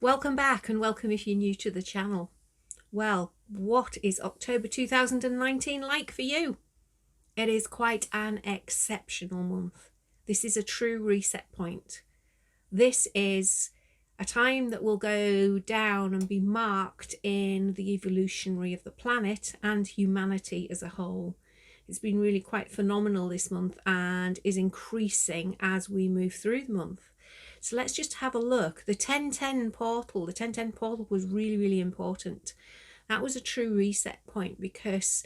Welcome back, and welcome if you're new to the channel. Well, what is October 2019 like for you? It is quite an exceptional month. This is a true reset point. This is a time that will go down and be marked in the evolutionary of the planet and humanity as a whole. It's been really quite phenomenal this month and is increasing as we move through the month. So let's just have a look. The 1010 portal was really, really important. That was a true reset point because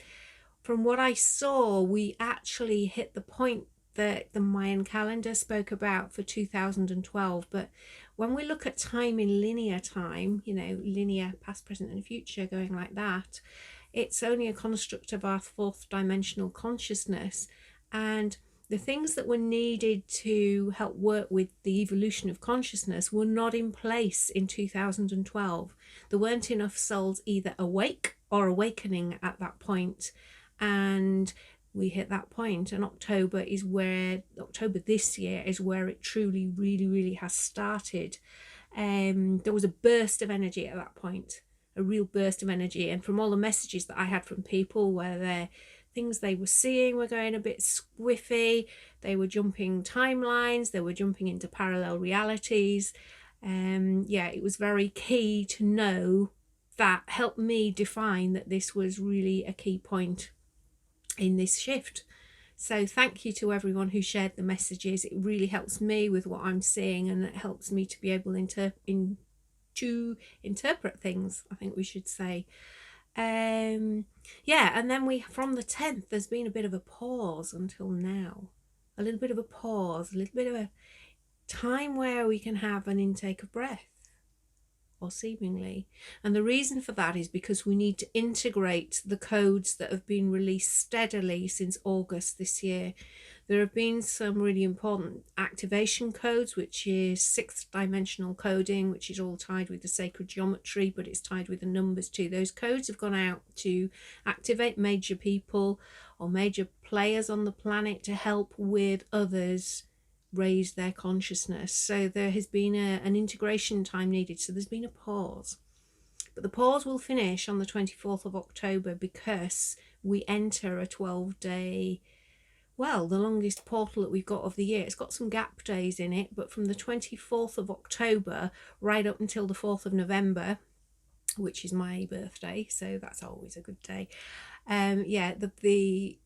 from what I saw, we actually hit the point that the Mayan calendar spoke about for 2012. But when we look at time in linear time, linear past, present and future going like that, it's only a construct of our fourth dimensional consciousness. And the things that were needed to help work with the evolution of consciousness were not in place in 2012. There weren't enough souls either awake or awakening at that point. And we hit that point, and October this year is where it truly, really, really has started. There was a burst of energy at that point, a real burst of energy. And from all the messages that I had from people where things they were seeing were going a bit squiffy, they were jumping timelines, they were jumping into parallel realities. It was very key to know that. Helped me define that this was really a key point in this shift. So thank you to everyone who shared the messages. It really helps me with what I'm seeing, and it helps me to be able to interpret things, I think we should say. And then from the 10th, there's been a bit of a pause until now. A little bit of a pause, a little bit of a time where we can have an intake of breath, or seemingly. And the reason for that is because we need to integrate the codes that have been released steadily since August this year. There have been some really important activation codes, which is sixth dimensional coding, which is all tied with the sacred geometry, but it's tied with the numbers too. Those codes have gone out to activate major people or major players on the planet to help with others raise their consciousness. So there has been an integration time needed. So there's been a pause. But the pause will finish on the 24th of October because we enter a 12-day, the longest portal that we've got of the year. It's got some gap days in it, but from the 24th of October right up until the 4th of November, which is my birthday, so that's always a good day. The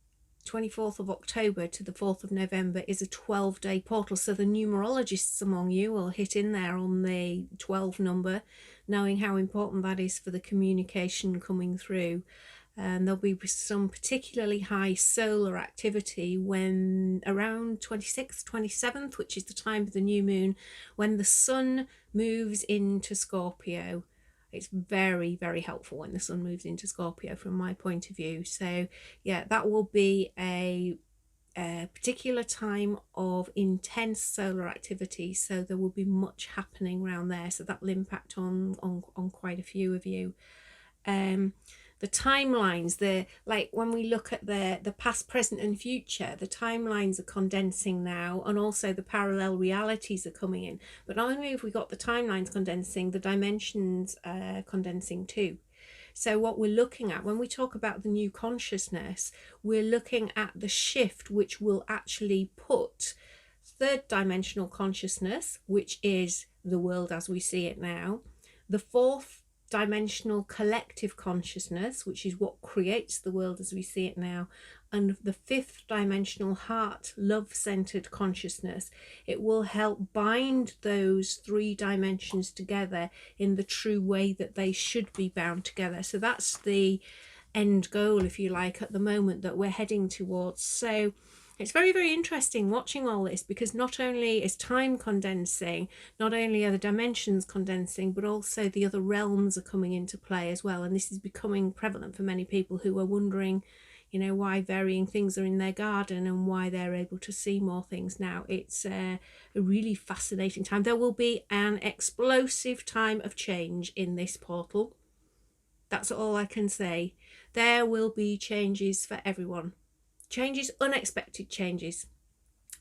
24th of October to the 4th of November is a 12-day portal. So the numerologists among you will hit in there on the 12 number, knowing how important that is for the communication coming through. And there'll be some particularly high solar activity when around 26th, 27th, which is the time of the new moon, when the sun moves into Scorpio. It's very, very helpful when the sun moves into Scorpio from my point of view. So that will be a particular time of intense solar activity. So there will be much happening around there. So that will impact on quite a few of you. The timelines, when we look at the past, present and future, the timelines are condensing now, and also the parallel realities are coming in. But not only have we got the timelines condensing, the dimensions are condensing too. So what we're looking at when we talk about the new consciousness, we're looking at the shift which will actually put third dimensional consciousness, which is the world as we see it now, the fourth dimensional collective consciousness, which is what creates the world as we see it now, and the fifth dimensional heart love-centered consciousness. It will help bind those three dimensions together in the true way that they should be bound together. So that's the end goal, if you like, at the moment that we're heading towards. So it's very, very interesting watching all this, because not only is time condensing, not only are the dimensions condensing, but also the other realms are coming into play as well. And this is becoming prevalent for many people who are wondering, why varying things are in their garden and why they're able to see more things now. It's a really fascinating time. There will be an explosive time of change in this portal. That's all I can say. There will be changes for everyone. Changes, unexpected changes.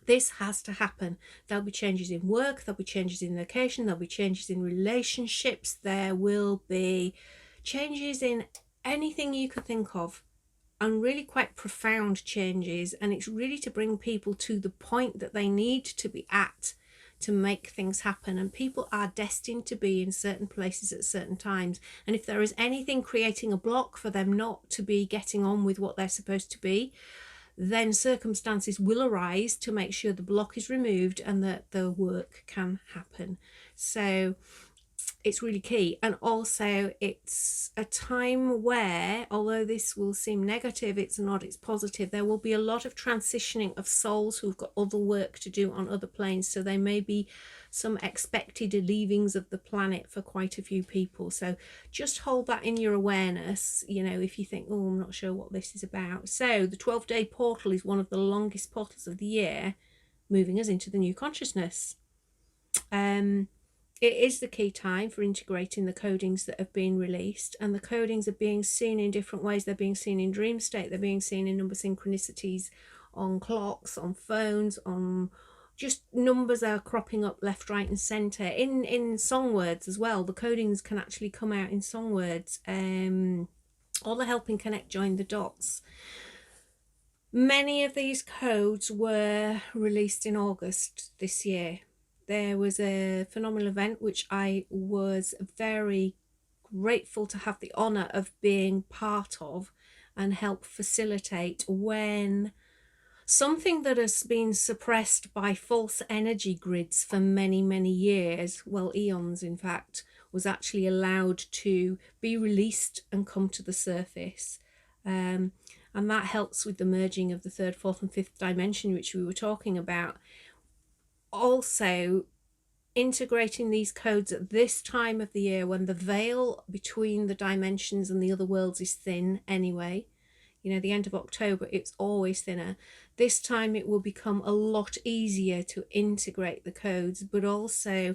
This has to happen. There'll be changes in work, there'll be changes in location, there'll be changes in relationships, there will be changes in anything you could think of, and really quite profound changes. And it's really to bring people to the point that they need to be at to make things happen. And people are destined to be in certain places at certain times. And if there is anything creating a block for them not to be getting on with what they're supposed to be, then circumstances will arise to make sure the block is removed and that the work can happen. So it's really key. And also it's a time where, although this will seem negative, it's not, it's positive. There will be a lot of transitioning of souls who've got other work to do on other planes. So there may be some expected leavings of the planet for quite a few people. So just hold that in your awareness, you know, if you think, oh, I'm not sure what this is about. So the 12-day portal is one of the longest portals of the year, moving us into the new consciousness. It is the key time for integrating the codings that have been released, and the codings are being seen in different ways. They're being seen in dream state, they're being seen in number synchronicities, on clocks, on phones, on just numbers are cropping up left, right and centre. In song words as well, the codings can actually come out in song words. All the helping connect, join the dots. Many of these codes were released in August this year. There was a phenomenal event which I was very grateful to have the honour of being part of and help facilitate, when something that has been suppressed by false energy grids for many, many years, well, eons in fact, was actually allowed to be released and come to the surface. And that helps with the merging of the third, fourth and fifth dimension, which we were talking about. Also, integrating these codes at this time of the year when the veil between the dimensions and the other worlds is thin anyway. You know, the end of October, it's always thinner. This time it will become a lot easier to integrate the codes, but also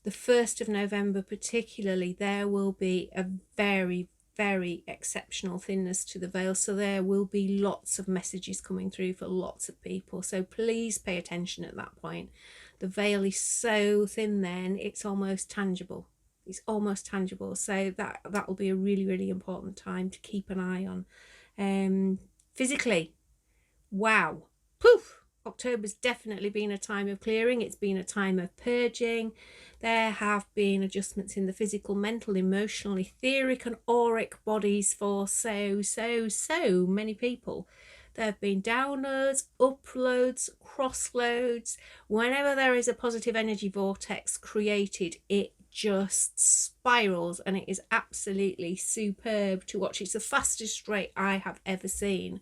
the 1st of November particularly, there will be a very, very exceptional thinness to the veil. So there will be lots of messages coming through for lots of people. So please pay attention at that point. The veil is so thin then, it's almost tangible. It's almost tangible. So that will be a really, really important time to keep an eye on. Physically, wow, poof, October's definitely been a time of clearing. It's been a time of purging. There have been adjustments in the physical, mental, emotional, etheric and auric bodies for so many people. There have been downloads, uploads, crossloads. Whenever there is a positive energy vortex created, it just spirals, and it is absolutely superb to watch. It's the fastest rate I have ever seen.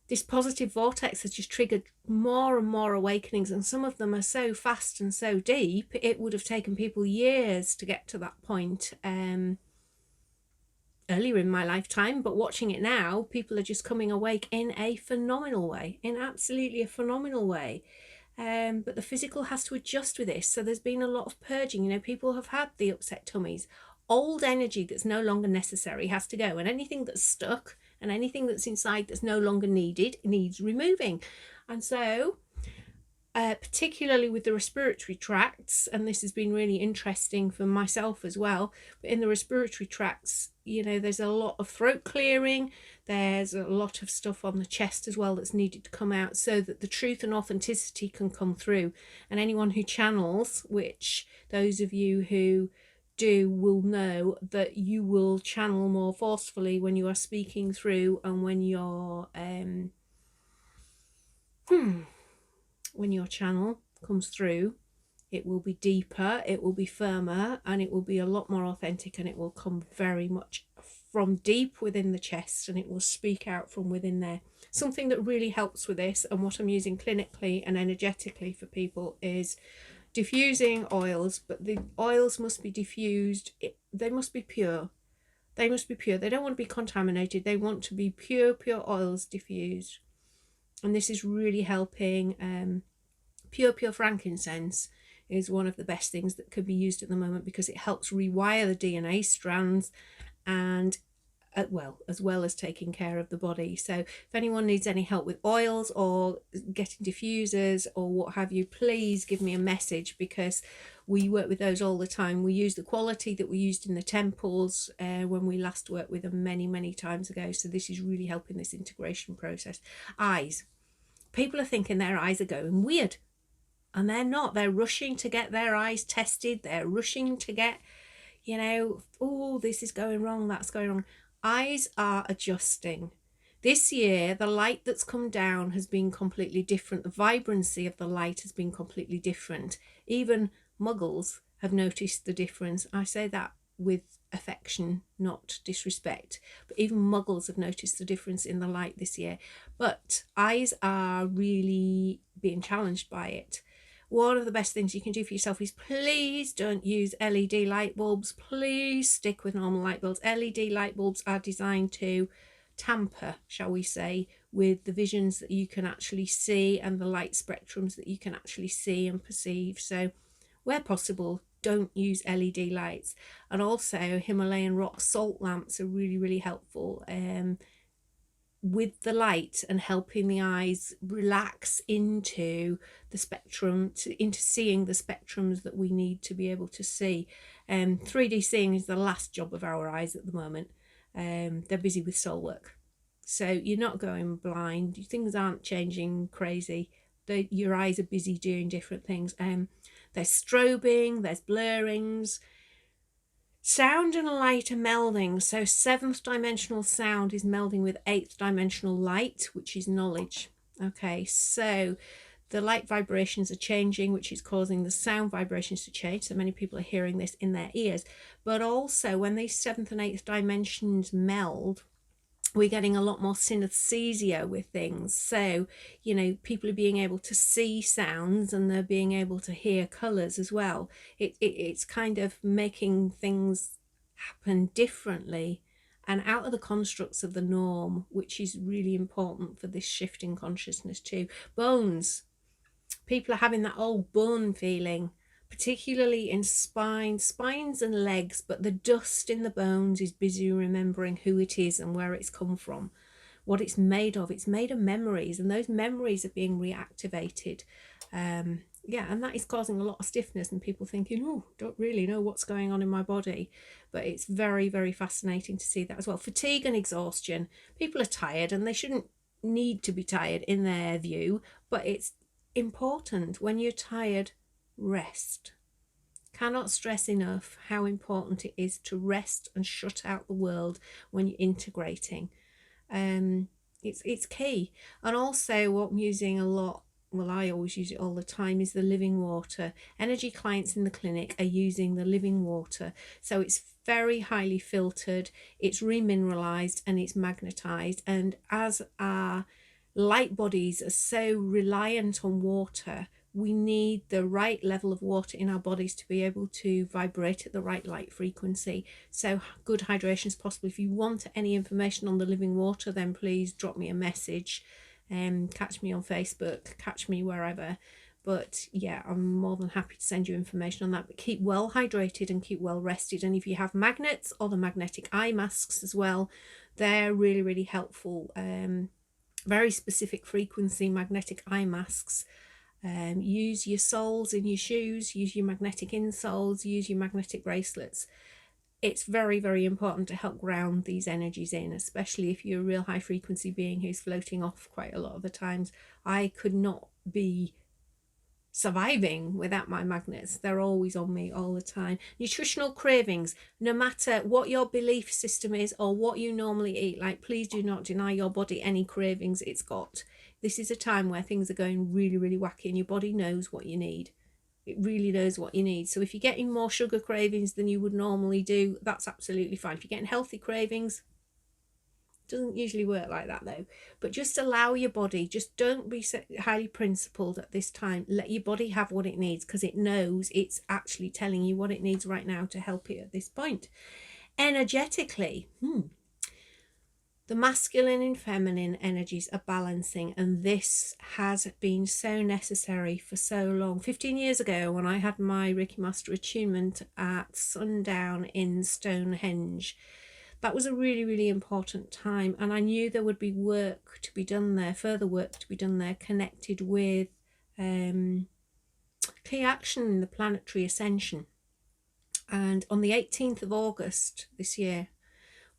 This positive vortex has just triggered more and more awakenings, and some of them are so fast and so deep, it would have taken people years to get to that point earlier in my lifetime. But watching it now, people are just coming awake in a phenomenal way, in absolutely a phenomenal way. But the physical has to adjust with this. So there's been a lot of purging. You know, people have had the upset tummies. Old energy that's no longer necessary has to go, and anything that's stuck and anything that's inside that's no longer needed needs removing. And so particularly with the respiratory tracts, and this has been really interesting for myself as well, but in the respiratory tracts, you know, there's a lot of throat clearing, there's a lot of stuff on the chest as well that's needed to come out so that the truth and authenticity can come through. And anyone who channels, which those of you who do will know, that you will channel more forcefully when you are speaking through, and when you're when your channel comes through, it will be deeper, it will be firmer, and it will be a lot more authentic, and it will come very much from deep within the chest, and it will speak out from within there. Something that really helps with this, and what I'm using clinically and energetically for people, is diffusing oils. But the oils must be diffused, they must be pure. They must be pure. They don't want to be contaminated. They want to be pure oils diffused. And this is really helping. Pure frankincense is one of the best things that could be used at the moment, because it helps rewire the DNA strands, and as well as taking care of the body. So if anyone needs any help with oils or getting diffusers or what have you, please give me a message, because we work with those all the time. We use the quality that we used in the temples when we last worked with them many times ago. So this is really helping this integration process. Eyes. People are thinking their eyes are going weird, and they're not. They're rushing to get their eyes tested. They're rushing to get, oh, this is going wrong, that's going wrong. Eyes are adjusting. This year, the light that's come down has been completely different. The vibrancy of the light has been completely different. Even muggles have noticed the difference. I say that with affection, not disrespect, but even muggles have noticed the difference in the light this year. But eyes are really being challenged by it. One of the best things you can do for yourself is please don't use LED light bulbs. Please stick with normal light bulbs. LED light bulbs are designed to tamper, shall we say, with the visions that you can actually see and the light spectrums that you can actually see and perceive. So where possible, don't use LED lights. And also Himalayan rock salt lamps are really helpful with the light and helping the eyes relax into the spectrum, into seeing the spectrums that we need to be able to see. 3D seeing is the last job of our eyes at the moment. They're busy with soul work. So you're not going blind. Things aren't changing crazy. Your eyes are busy doing different things. There's strobing, there's blurrings. Sound and light are melding. So 7th dimensional sound is melding with 8th dimensional light, which is knowledge. Okay, so the light vibrations are changing, which is causing the sound vibrations to change. So many people are hearing this in their ears. But also when these 7th and 8th dimensions meld, we're getting a lot more synesthesia with things. So, people are being able to see sounds and they're being able to hear colours as well. It's kind of making things happen differently and out of the constructs of the norm, which is really important for this shift in consciousness too. Bones. People are having that old bone feeling, particularly in spines and legs, but the dust in the bones is busy remembering who it is and where it's come from, what it's made of. It's made of memories, and those memories are being reactivated. And that is causing a lot of stiffness and people thinking, oh, don't really know what's going on in my body. But it's very fascinating to see that as well. Fatigue and exhaustion. People are tired, and they shouldn't need to be tired in their view, but it's important. When you're tired, rest. Cannot stress enough how important it is to rest and shut out the world when you're integrating. It's key. And also what I'm using a lot, well, I always use it all the time, is the living water. Energy clients in the clinic are using the living water. So it's very highly filtered, it's remineralized, and it's magnetized. And as our light bodies are so reliant on water, we need the right level of water in our bodies to be able to vibrate at the right light frequency. So good hydration is possible. If you want any information on the living water, then please drop me a message. Catch me on Facebook, catch me wherever. But yeah, I'm more than happy to send you information on that. But keep well hydrated and keep well rested. And if you have magnets or the magnetic eye masks as well, they're really helpful. Very specific frequency magnetic eye masks. Use your soles in your shoes, use your magnetic insoles, use your magnetic bracelets. It's very important to help ground these energies in, especially if you're a real high frequency being who's floating off quite a lot of the times. I could not be surviving without my magnets. They're always on me all the time. Nutritional cravings, no matter what your belief system is or what you normally eat, like, please do not deny your body any cravings it's got. This is a time where things are going really wacky, and your body knows what you need. It really knows what you need. So if you're getting more sugar cravings than you would normally do, that's absolutely fine. If you're getting healthy cravings, it doesn't usually work like that though. But just allow your body, just don't be so highly principled at this time. Let your body have what it needs, because it knows, it's actually telling you what it needs right now to help it at this point. Energetically, the masculine and feminine energies are balancing, and this has been so necessary for so long. 15 years ago, when I had my Reiki Master attunement at sundown in Stonehenge, that was a really, really important time. And I knew there would be work to be done there, further work to be done there, connected with key action in the planetary ascension. And on the 18th of August this year,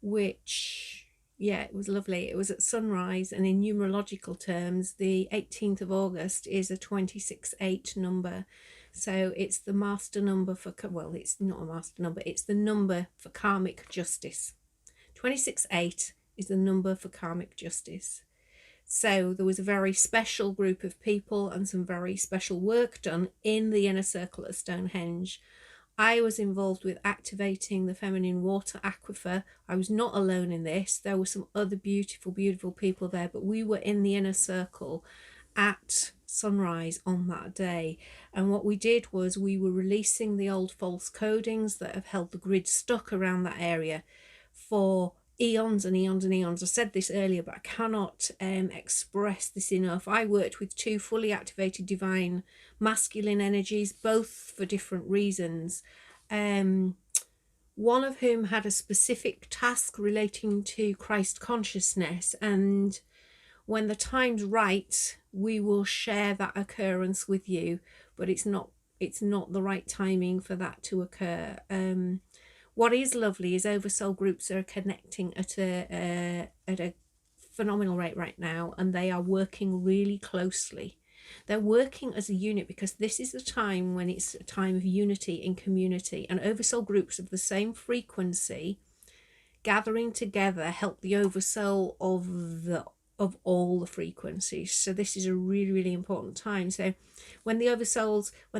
which, yeah, it was lovely. It was at sunrise, and in numerological terms, the 18th of August is a 26-8 number. So it's the master number for, well, it's not a master number, it's the number for karmic justice. 26-8 is the number for karmic justice. So there was a very special group of people and some very special work done in the inner circle at Stonehenge. I was involved with activating the feminine water aquifer. I was not alone in this. There were some other beautiful, beautiful people there, but we were in the inner circle at sunrise on that day. And what we did was we were releasing the old false codings that have held the grid stuck around that area for eons and eons and eons. I said this earlier, but I cannot express this enough. I worked with 2 fully activated divine masculine energies, both for different reasons. One of whom had a specific task relating to Christ consciousness, and when the time's right, we will share that occurrence with you, but it's not the right timing for that to occur. What is lovely is oversoul groups are connecting at a phenomenal rate right now, and they are working really closely. They're working as a unit because this is the time when it's a time of unity in community, and oversoul groups of the same frequency gathering together help the oversoul of all the frequencies. So this is a really, really important time. So when the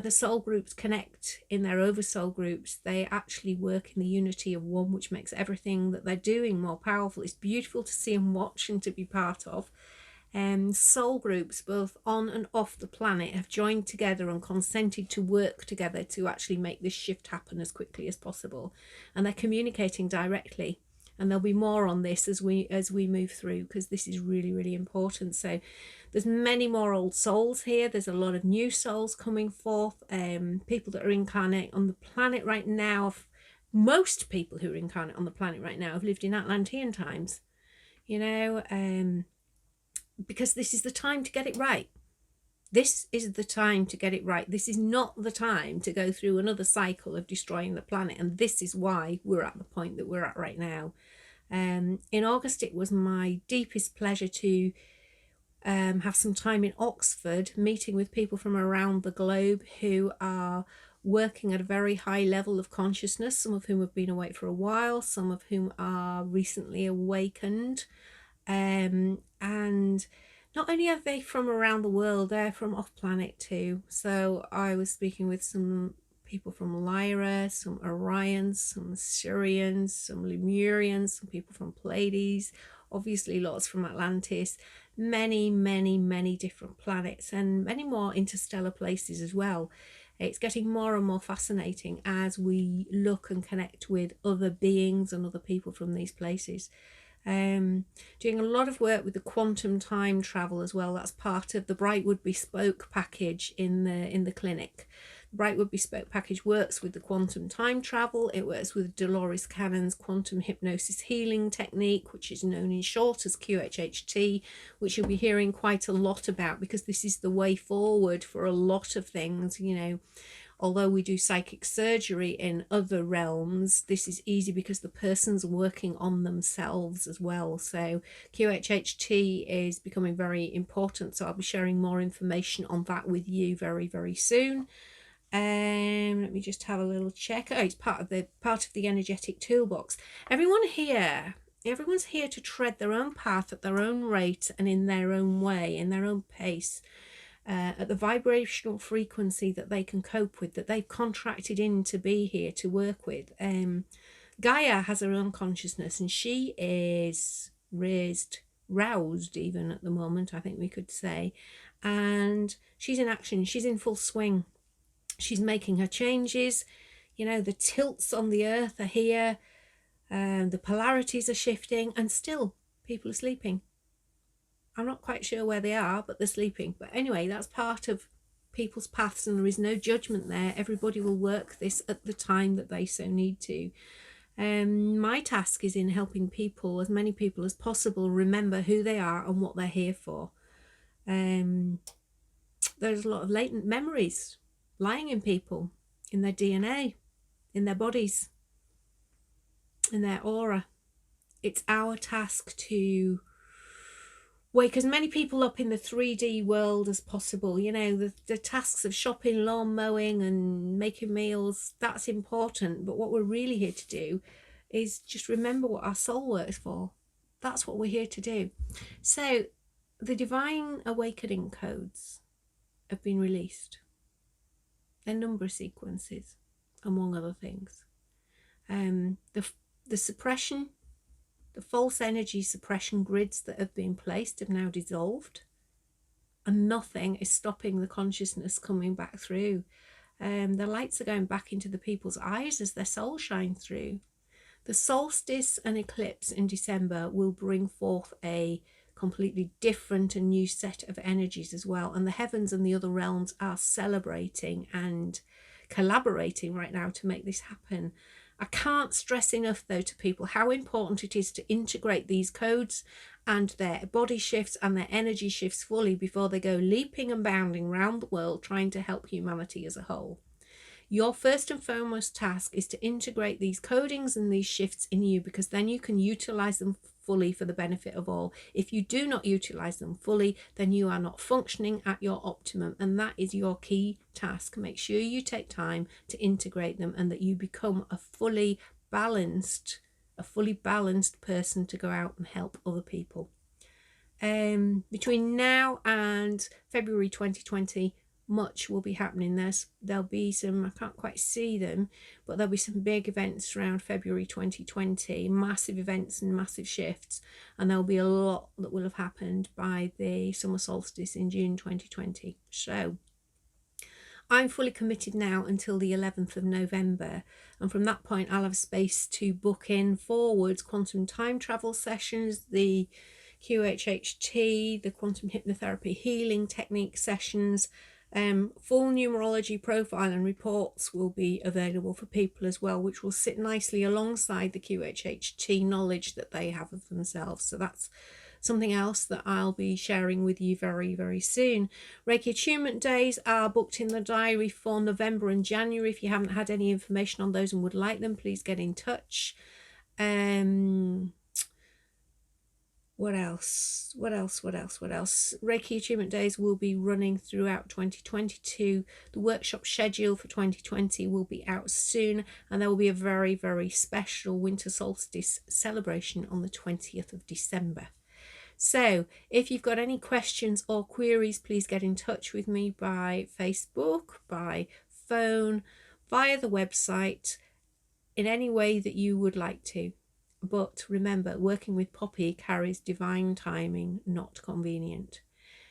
soul groups connect in their oversoul groups, they actually work in the unity of one, which makes everything that they're doing more powerful. It's beautiful to see and watch and to be part of. Soul groups, both on and off the planet, have joined together and consented to work together to actually make this shift happen as quickly as possible. And they're communicating directly. And there'll be more on this as we move through, because this is really, really important. So there's many more old souls here. There's a lot of new souls coming forth. People that are incarnate on the planet right now. Most people who are incarnate on the planet right now have lived in Atlantean times, you know, because this is the time to get it right. This is the time to get it right. This is not the time to go through another cycle of destroying the planet. And this is why we're at the point that we're at right now. In August, it was my deepest pleasure to have some time in Oxford, meeting with people from around the globe who are working at a very high level of consciousness, some of whom have been awake for a while, some of whom are recently awakened. And not only are they from around the world, they're from off planet too. So I was speaking with some people from Lyra, some Orions, some Syrians, some Lemurians, some people from Pleiades, obviously lots from Atlantis, many, many, many different planets, and many more interstellar places as well. It's getting more and more fascinating as we look and connect with other beings and other people from these places. Doing a lot of work with the quantum time travel as well. That's part of the Brightwood Bespoke package in the clinic. The Brightwood Bespoke package works with the quantum time travel. It works with Dolores Cannon's quantum hypnosis healing technique, which is known in short as QHHT, which you'll be hearing quite a lot about, because this is the way forward for a lot of things, you know. Although we do psychic surgery in other realms, this is easy because the person's working on themselves as well. So QHHT is becoming very important. So I'll be sharing more information on that with you very, very soon. Let me just have a little check. Oh, it's part of the energetic toolbox. Everyone's here to tread their own path at their own rate and in their own way, in their own pace. At the vibrational frequency that they can cope with, that they've contracted in to be here to work with. Gaia has her own consciousness, and she is roused even at the moment, I think we could say, and she's in action, she's in full swing, she's making her changes. You know, the tilts on the earth are here, the polarities are shifting, and still people are sleeping. I'm not quite sure where they are, but they're sleeping. But anyway, that's part of people's paths, and there is no judgment there. Everybody will work this at the time that they so need to. My task is in helping people, as many people as possible, remember who they are and what they're here for. There's a lot of latent memories lying in people, in their DNA, in their bodies, in their aura. It's our task to wake as many people up in the 3D world as possible. You know, the tasks of shopping, lawn mowing and making meals, that's important. But what we're really here to do is just remember what our soul works for. That's what we're here to do. So the Divine Awakening codes have been released. They're number sequences, among other things. The suppression, the false energy suppression grids that have been placed have now dissolved, and nothing is stopping the consciousness coming back through. The lights are going back into the people's eyes as their soul shine through. The solstice and eclipse in December will bring forth a completely different and new set of energies as well. And the heavens and the other realms are celebrating and collaborating right now to make this happen. I can't stress enough, though, to people how important it is to integrate these codes and their body shifts and their energy shifts fully before they go leaping and bounding around the world trying to help humanity as a whole. Your first and foremost task is to integrate these codings and these shifts in you, because then you can utilize them fully for the benefit of all. If you do not utilize them fully, then you are not functioning at your optimum, and that is your key task. Make sure you take time to integrate them and that you become a fully balanced person to go out and help other people. Between now and February 2020, much will be happening. There'll be some, I can't quite see them, but there'll be some big events around February 2020, massive events and massive shifts, and there'll be a lot that will have happened by the summer solstice in June 2020. So I'm fully committed now until the 11th of November, and from that point I'll have space to book in forwards quantum time travel sessions, the QHHT, the quantum hypnotherapy healing technique sessions. Full numerology profile and reports will be available for people as well, which will sit nicely alongside the QHHT knowledge that they have of themselves. So that's something else that I'll be sharing with you very, very soon. Reiki Attunement Days are booked in the diary for November and January. If you haven't had any information on those and would like them, please get in touch. What else? Reiki Attunement Days will be running throughout 2022. The workshop schedule for 2020 will be out soon, and there will be a very, very special winter solstice celebration on the 20th of December. So if you've got any questions or queries, please get in touch with me by Facebook, by phone, via the website, in any way that you would like to. But remember, working with Poppy carries divine timing, not convenient.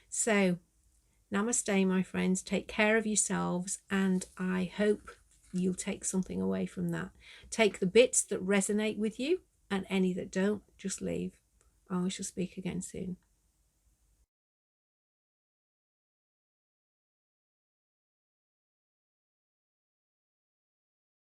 So, namaste, my friends. Take care of yourselves, and I hope you'll take something away from that. Take the bits that resonate with you, and any that don't, just leave. And we shall speak again soon.